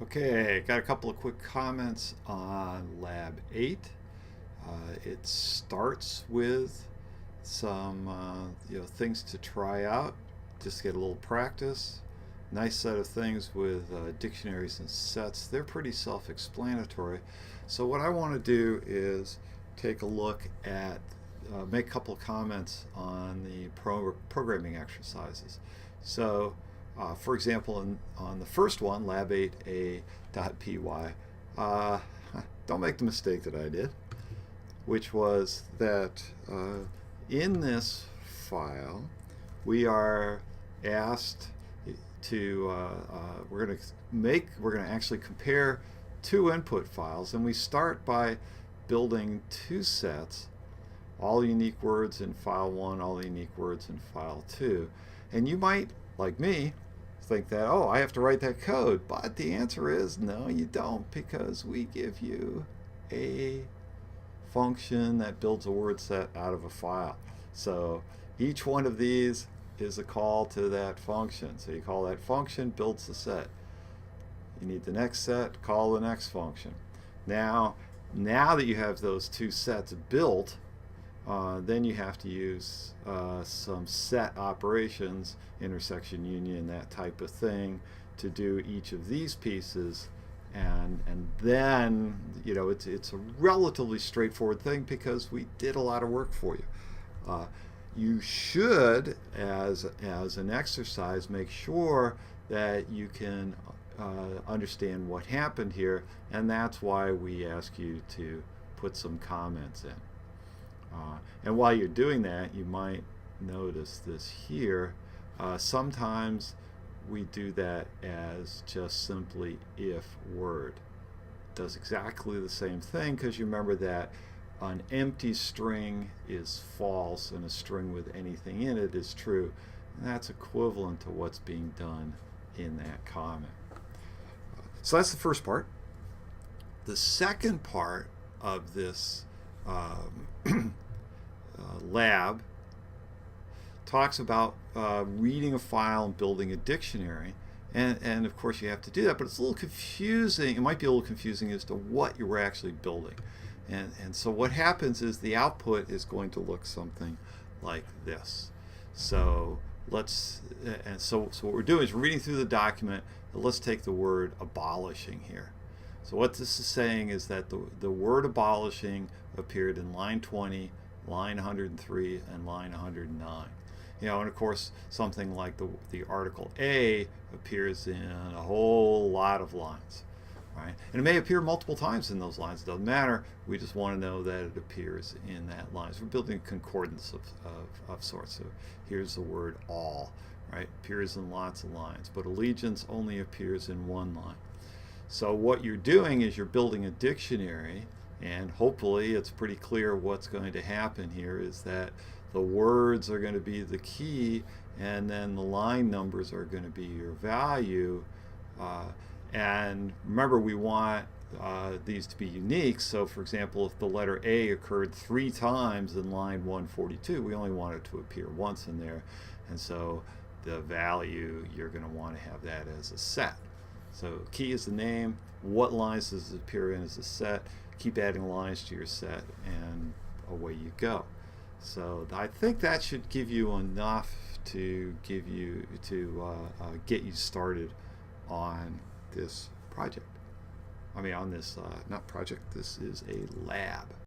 Okay, got a couple of quick comments on Lab 8. It starts with some things to try out, just get a little practice. Nice set of things with dictionaries and sets. They're pretty self-explanatory. So what I want to do is take a look at, make a couple of comments on the programming exercises. So for example, on the first one, lab08a.py, don't make the mistake that I did, which was that in this file, we are asked to, we're going to actually compare two input files, and we start by building two sets, all unique words in file 1, all unique words in file 2. And you might, like me, think that, oh, I have to write that code. But the answer is no, you don't, because we give you a function that builds a word set out of a file. So each one of these is a call to that function. So you call that function, builds the set. You need the next set, call the next function. Now that you have those two sets built, then you have to use some set operations, intersection, union, that type of thing, to do each of these pieces. And then, it's a relatively straightforward thing because we did a lot of work for you. You should, as an exercise, make sure that you can understand what happened here, and that's why we ask you to put some comments in. And while you're doing that, you might notice this here. Sometimes we do that as just simply if word. It does exactly the same thing, because you remember that an empty string is false and a string with anything in it is true. And that's equivalent to what's being done in that comment. So that's the first part. The second part of this lab talks about reading a file and building a dictionary, and of course you have to do that, but it's a little confusing. It might be a little confusing as to what you were actually building, and so what happens is the output is going to look something like this. So so what we're doing is reading through the document. Let's take the word abolishing here. So what this is saying is that the word abolishing appeared in line 20, line 103, and line 109. And of course something like the article A appears in a whole lot of lines, right? And it may appear multiple times in those lines. It doesn't matter. We just want to know that it appears in that line. So we're building a concordance of sorts. So here's the word all, right? Appears in lots of lines, but allegiance only appears in one line. So what you're doing is you're building a dictionary, and hopefully it's pretty clear what's going to happen here is that the words are going to be the key, and then the line numbers are going to be your value. And remember, we want these to be unique. So for example, if the letter A occurred 3 times in line 142, we only want it to appear once in there. And so the value, you're going to want to have that as a set. So key is the name. What lines does it appear in as a set? Keep adding lines to your set, and away you go. So I think that should give you enough to get you started on this project. On this not project. This is a lab.